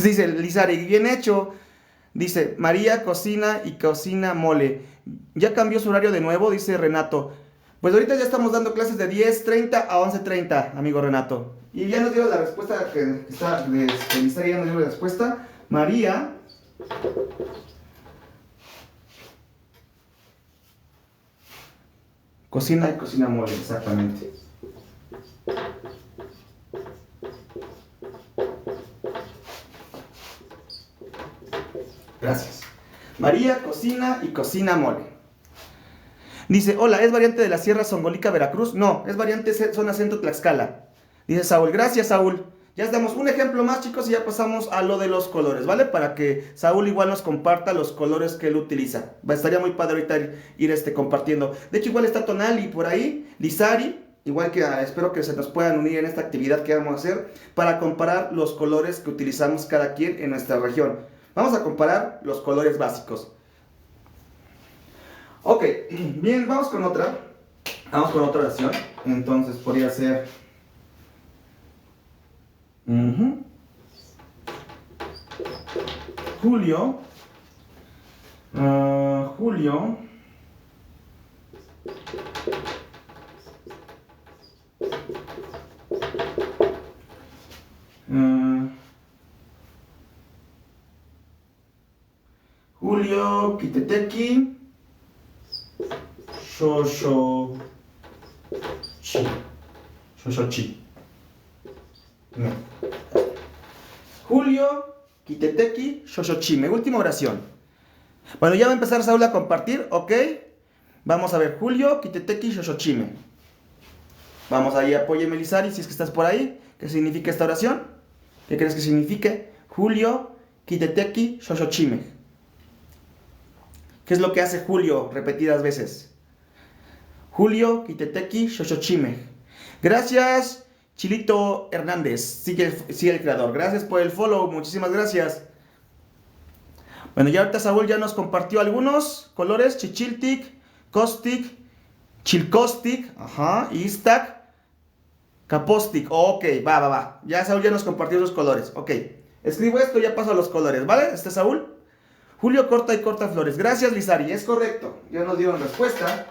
Dice Lizari, bien hecho. Dice, María cocina y cocina mole. ¿Ya cambió su horario de nuevo? Dice Renato. Pues ahorita ya estamos dando clases de 10:30 a 11:30, amigo Renato. Y ya nos dio la respuesta que está, Lizari ya nos dio la respuesta. María cocina y cocina mole, exactamente. Gracias. María cocina y cocina mole. Dice, hola, ¿es variante de la Sierra Songolica, Veracruz? No, es variante zona centro Tlaxcala. Dice Saúl, gracias Saúl. Ya damos un ejemplo más, chicos, y ya pasamos a lo de los colores, ¿vale? Para que Saúl igual nos comparta los colores que él utiliza. Estaría muy padre ahorita ir compartiendo. De hecho, igual está Tonali por ahí, Lizari, igual que espero que se nos puedan unir en esta actividad que vamos a hacer para comparar los colores que utilizamos cada quien en nuestra región. Vamos a comparar los colores básicos. Ok, bien, vamos con otra. Vamos con otra oración. Entonces podría ser... Julio. Julio. Julio Quiteteki Shoshochi. No. Julio Quiteteki Shoshochime. Última oración. Bueno, ya va a empezar Saúl a compartir, ¿ok? Vamos a ver, Julio Quiteteki Shoshochime. Vamos ahí, apóyeme Lizari, si es que estás por ahí. ¿Qué significa esta oración? ¿Qué crees que signifique? Julio Quiteteki Shoshochime. ¿Qué es lo que hace Julio repetidas veces? Julio Quiteteki Shoshochime. Gracias, Chilito Hernández. Sigue el creador. Gracias por el follow. Muchísimas gracias. Bueno, ya ahorita Saúl ya nos compartió algunos colores. Chichiltic, Caustic, Chilcostic, Istak, Capostic. Ok, va. Ya Saúl ya nos compartió los colores. Ok, escribo esto y ya paso a los colores, ¿vale? Saúl. Julio corta y corta flores. Gracias, Lizari. Es correcto. Ya nos dieron respuesta.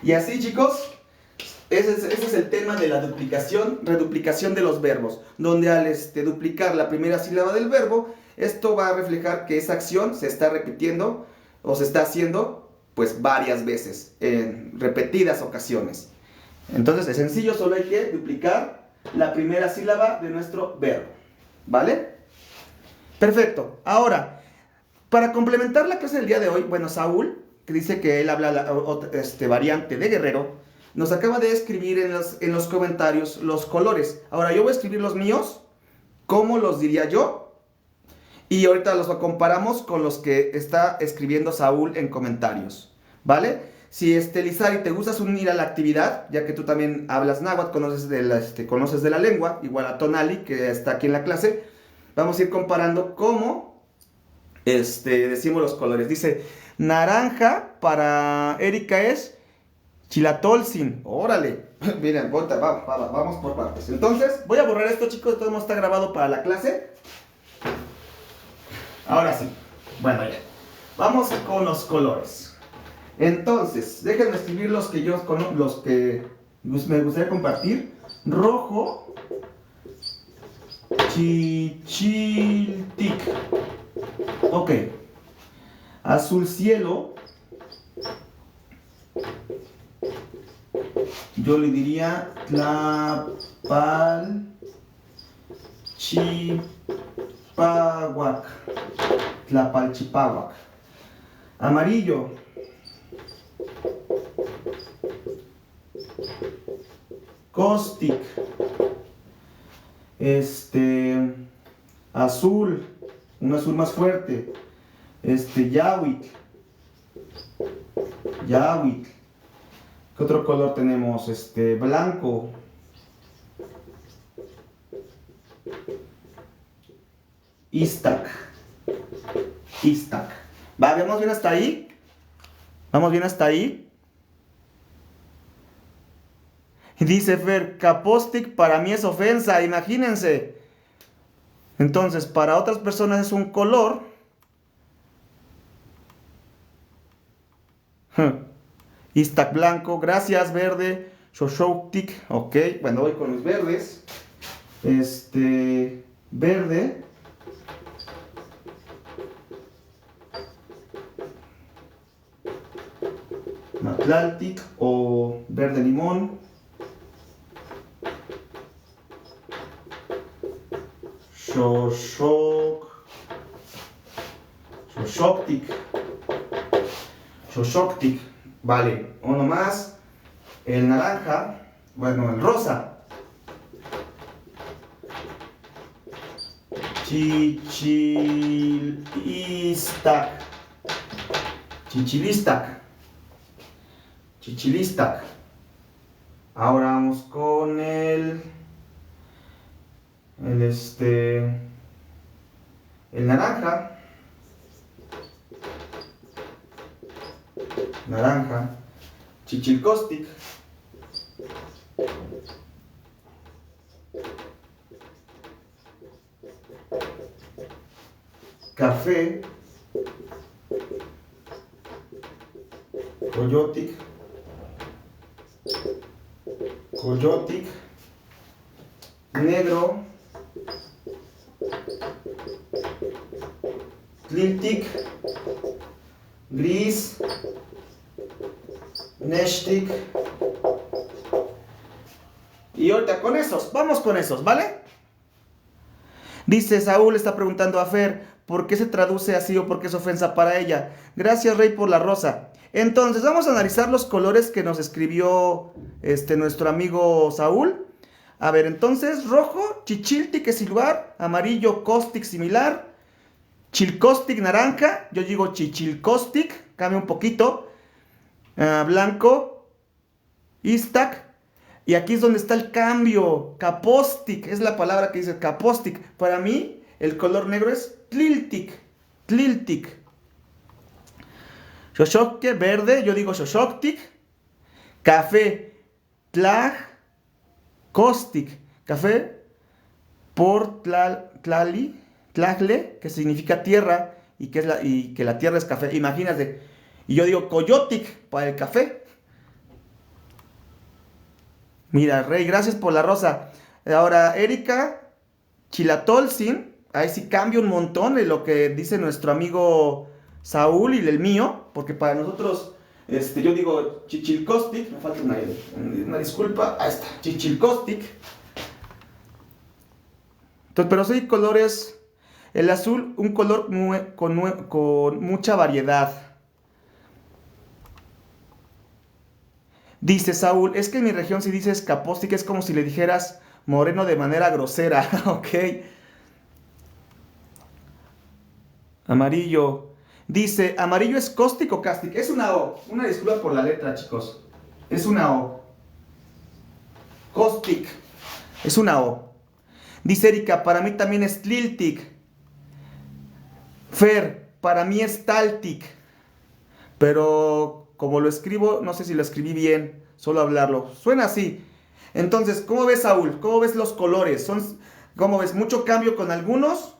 Y así, chicos, ese es el tema de la duplicación, reduplicación de los verbos, donde al duplicar la primera sílaba del verbo, esto va a reflejar que esa acción se está repitiendo o se está haciendo pues varias veces, en repetidas ocasiones. Entonces es sencillo, solo hay que duplicar la primera sílaba de nuestro verbo, ¿vale? Perfecto. Ahora, para complementar la clase del día de hoy, bueno, Saúl, que dice que él habla variante de guerrero, nos acaba de escribir en los comentarios los colores. Ahora yo voy a escribir los míos, ¿cómo los diría yo? Y ahorita los comparamos con los que está escribiendo Saúl en comentarios, ¿vale? Si Lizari te gustas unir a la actividad, ya que tú también hablas náhuatl, conoces de la lengua, igual a Tonali, que está aquí en la clase, vamos a ir comparando cómo decimos los colores. Dice, naranja para Erika es chilatolsin. Órale. Miren, vamos por partes. Entonces, voy a borrar esto, chicos. De todos modos está grabado para la clase. Ahora sí. Bueno, ya. Vamos con los colores. Entonces, déjenme escribir los que me gustaría compartir. Rojo. Chichiltic. Ok. Azul cielo. Yo le diría Tlapalchipahuac. Amarillo. Caustic. Azul, un azul más fuerte. Yawit. ¿Qué otro color tenemos? Blanco. Istak. ¿Va? ¿Vamos bien hasta ahí? ¿Vamos bien hasta ahí? Y dice Fer, capostic para mí es ofensa, imagínense. Entonces, para otras personas es un color. Istak blanco, gracias verde. Shoshoutik, ok, bueno, voy con mis verdes. Verde. Atlantic o verde limón. Shoshoktik. Vale, uno más. El naranja. Bueno, el rosa. Chichilistak. Ahora vamos con el naranja, chichilcostic, café, coyotic, negro, tliltic, gris, neshtic. Y ahorita con esos, vamos con esos, ¿vale? Dice Saúl, está preguntando a Fer, ¿por qué se traduce así o por qué es ofensa para ella? Gracias, Rey, por la rosa. Entonces, vamos a analizar los colores que nos escribió nuestro amigo Saúl. A ver, entonces, rojo, chichiltic es silbar, amarillo, caustic similar, chilcostic naranja, yo digo chichilcostic, cambia un poquito, blanco, istak, y aquí es donde está el cambio, capostic, es la palabra que dice capostic. Para mí, el color negro es tliltic. Shoshokke, verde, yo digo shoshoktik. Café, kostik. Café por tlagle, que significa tierra y que la tierra es café. Imagínate. Y yo digo coyotic para el café. Mira, Rey, gracias por la rosa. Ahora, Erika Chilatolsin, ahí sí cambia un montón de lo que dice nuestro amigo Saúl y el mío, porque para nosotros, yo digo chichilcostic, me falta una disculpa, ahí está, chichilcostic. Entonces, pero sí colores, el azul, un color con mucha variedad. Dice Saúl, es que en mi región si dices capostic es como si le dijeras moreno de manera grosera, ok. Amarillo. Dice, ¿amarillo es caustic o castic? Es una O. Una disculpa por la letra, chicos. Es una O. Caustic. Es una O. Dice Erika, para mí también es tliltic. Fer, para mí es taltic. Pero como lo escribo, no sé si lo escribí bien, solo hablarlo. Suena así. Entonces, ¿cómo ves, Saúl? ¿Cómo ves los colores? ¿Cómo ves? ¿Mucho cambio con algunos?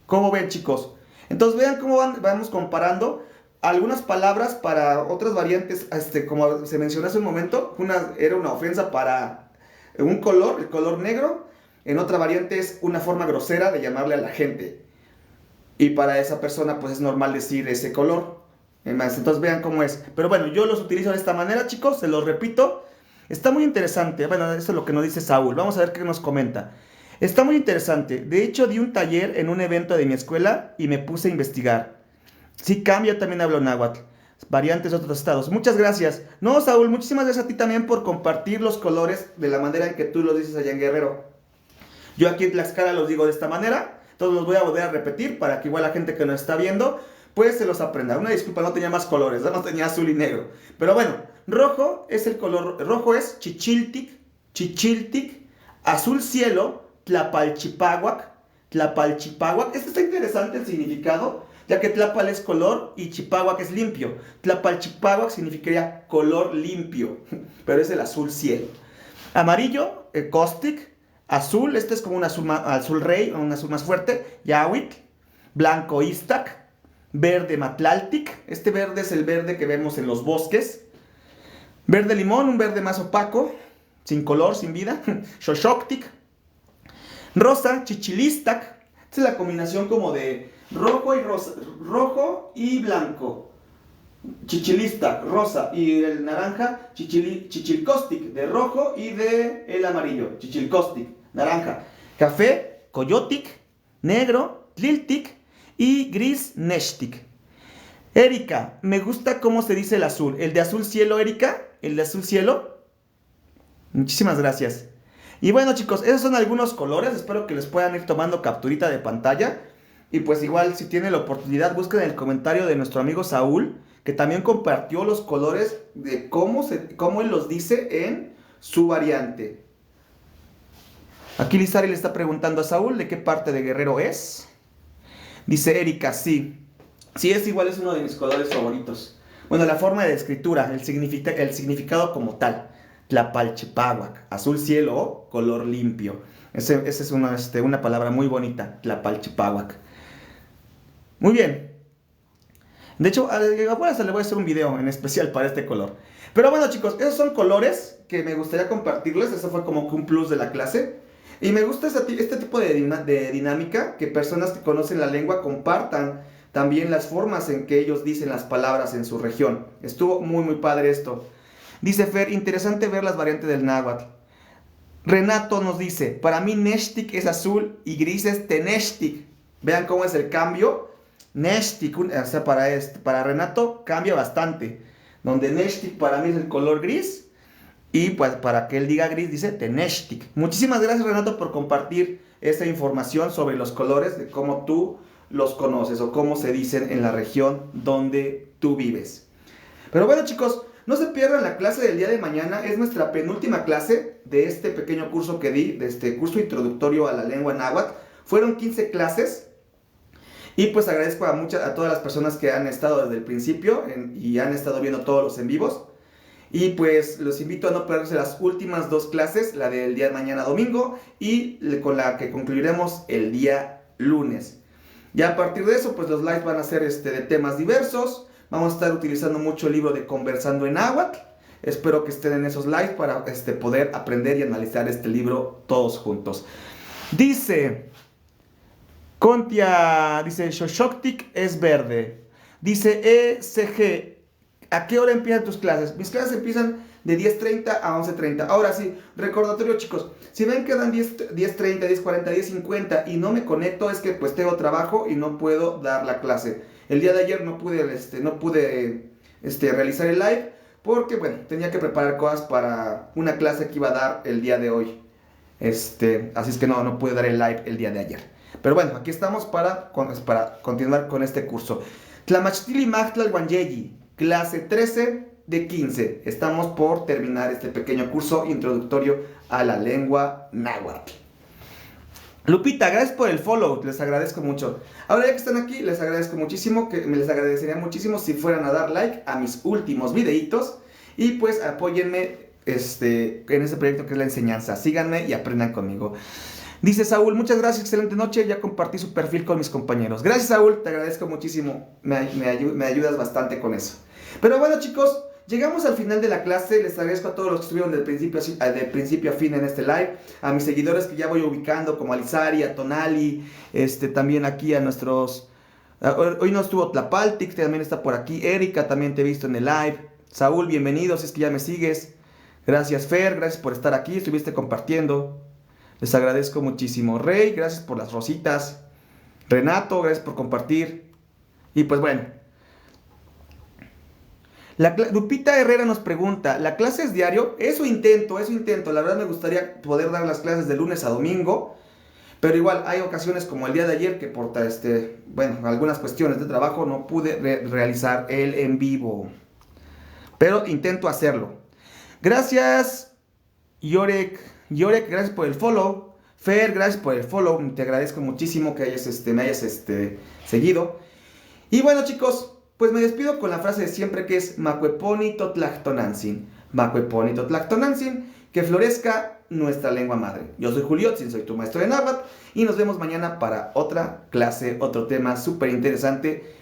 ¿Cómo ven, chicos? Entonces, vean cómo vamos comparando algunas palabras para otras variantes. Como se mencionó hace un momento, era una ofensa para un color, el color negro. En otra variante es una forma grosera de llamarle a la gente. Y para esa persona, pues es normal decir ese color. Entonces vean cómo es. Pero bueno, yo los utilizo de esta manera, chicos. Se los repito. Está muy interesante. Bueno, eso es lo que nos dice Saúl. Vamos a ver qué nos comenta. Está muy interesante. De hecho, di un taller en un evento de mi escuela y me puse a investigar. Sí cambia, también hablo náhuatl. variantes de otros estados. Muchas gracias. No, Saúl, muchísimas gracias a ti también por compartir los colores de la manera en que tú los dices allá en Guerrero. Yo aquí en Tlaxcala los digo de esta manera, entonces los voy a volver a repetir para que igual la gente que nos está viendo, pues se los aprenda. Una disculpa, no tenía más colores, no tenía azul y negro. Pero bueno, rojo es el color, rojo es chichiltic, azul cielo, tlapalchipahuac. Este está interesante el significado, ya que tlapal es color y chipahuac es limpio. Tlapalchipahuac significaría color limpio, pero es el azul cielo. Amarillo, caustic. Azul, este es como un azul rey, un azul más fuerte. Yahuitl. Blanco, Iztac. Verde, Matlaltic. Este verde es el verde que vemos en los bosques. Verde limón, un verde más opaco, sin color, sin vida. Xoxoctic. Rosa, Chichilistac. Esta es la combinación como de rojo y rosa, rojo y blanco. Chichilistac, rosa, y el naranja, Chichilcostic, de rojo y de el amarillo. Chichilcostic, naranja. Café, Coyotic, negro, Tliltic y gris, Neshtic. Erika, me gusta cómo se dice el azul. ¿El de azul cielo, Erika? ¿El de azul cielo? Muchísimas gracias. Y bueno, chicos, esos son algunos colores. Espero que les puedan ir tomando capturita de pantalla. Y pues igual, si tienen la oportunidad, busquen el comentario de nuestro amigo Saúl, que también compartió los colores de cómo él los dice en su variante. Aquí Lizari le está preguntando a Saúl de qué parte de Guerrero es. Dice Erika, sí. Sí, es igual, es uno de mis colores favoritos. Bueno, la forma de escritura, el significado como tal. Tlapalchipahuac, azul cielo o color limpio. Esa es una palabra muy bonita, Tlapalchipahuac. Muy bien. De hecho, ahora se le voy a hacer un video en especial para este color. Pero bueno, chicos, esos son colores que me gustaría compartirles. Eso fue como que un plus de la clase. Y me gusta este tipo de dinámica, que personas que conocen la lengua compartan también las formas en que ellos dicen las palabras en su región. Estuvo muy, muy padre esto. Dice Fer, interesante ver las variantes del náhuatl. Renato nos dice, para mí Neshtic es azul y gris es Teneshtic. Vean cómo es el cambio. Neshtic, o sea, para Renato cambia bastante. Donde Neshtic para mí es el color gris. Y pues para que él diga gris dice Teneshtic. Muchísimas gracias, Renato, por compartir esta información sobre los colores, de cómo tú los conoces o cómo se dicen en la región donde tú vives. Pero bueno, chicos, no se pierdan la clase del día de mañana. Es nuestra penúltima clase de este pequeño curso que di, de este curso introductorio a la lengua náhuatl. Fueron 15 clases. Y pues agradezco a todas las personas que han estado desde el principio y han estado viendo todos los en vivos. Y pues los invito a no perderse las últimas 2 clases, la del día de mañana domingo y con la que concluiremos el día lunes. Ya a partir de eso, pues los lives van a ser de temas diversos. Vamos a estar utilizando mucho el libro de Conversando en Náhuatl. Espero que estén en esos lives para poder aprender y analizar este libro todos juntos. Dice Contia, dice Xoxoctic es verde. Dice ECG, ¿a qué hora empiezan tus clases? Mis clases empiezan de 10:30 a 11:30. Ahora sí, recordatorio, chicos, si ven que dan 10:30, 10:40, 10:50 y no me conecto, es que pues tengo trabajo y no puedo dar la clase. El día de ayer no pude realizar el live porque, bueno, tenía que preparar cosas para una clase que iba a dar el día de hoy. Así es que no pude dar el live el día de ayer. Pero bueno, aquí estamos para continuar con este curso. Tlamachtili Machtla Guanyeyi, clase 13 de 15. Estamos por terminar este pequeño curso introductorio a la lengua náhuatl. Lupita, gracias por el follow, les agradezco mucho. Ahora ya que están aquí, les agradezco muchísimo, les agradecería muchísimo si fueran a dar like a mis últimos videitos. Y pues apóyenme en este proyecto que es la enseñanza. Síganme y aprendan conmigo. Dice Saúl, muchas gracias, excelente noche, ya compartí su perfil con mis compañeros. Gracias, Saúl, te agradezco muchísimo, me ayudas bastante con eso. Pero bueno, chicos, llegamos al final de la clase. Les agradezco a todos los que estuvieron del principio a fin en este live. A mis seguidores que ya voy ubicando, como a Lizari, a Tonali, también aquí a nuestros... Hoy no estuvo Tlapaltic, también está por aquí. Erika, también te he visto en el live. Saúl, bienvenido, si es que ya me sigues. Gracias, Fer, gracias por estar aquí, estuviste compartiendo. Les agradezco muchísimo. Rey, gracias por las rositas. Renato, gracias por compartir. Y pues bueno, Lupita Herrera nos pregunta, ¿la clase es diario? Eso intento. La verdad me gustaría poder dar las clases de lunes a domingo, pero igual hay ocasiones como el día de ayer que por bueno, algunas cuestiones de trabajo no pude realizar el en vivo. Pero intento hacerlo. Gracias, Yorek, gracias por el follow. Fer, gracias por el follow. Te agradezco muchísimo que me hayas seguido. Y bueno, chicos, pues me despido con la frase de siempre que es Macueponi totlactonanzin. Macueponi totlactonanzin, que florezca nuestra lengua madre. Yo soy Juliotzin, soy tu maestro de náhuatl, y nos vemos mañana para otra clase, otro tema súper interesante.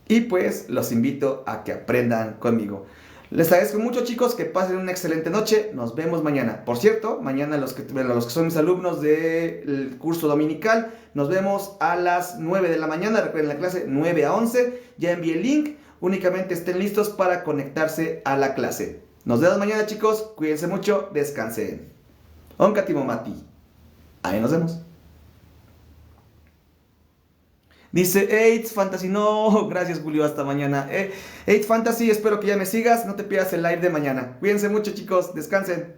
Y pues los invito a que aprendan conmigo. Les agradezco mucho, chicos, que pasen una excelente noche. Nos vemos mañana. Por cierto, mañana los que son mis alumnos del curso dominical, nos vemos a las 9 de la mañana. Recuerden la clase 9 a 11. Ya envié el link. Únicamente estén listos para conectarse a la clase. Nos vemos mañana, chicos. Cuídense mucho. Descansen. Onkatimomati. Ahí nos vemos. Dice AIDS Fantasy, no, gracias Julio, hasta mañana. AIDS Fantasy, espero que ya me sigas, no te pierdas el live de mañana. Cuídense mucho, chicos, descansen.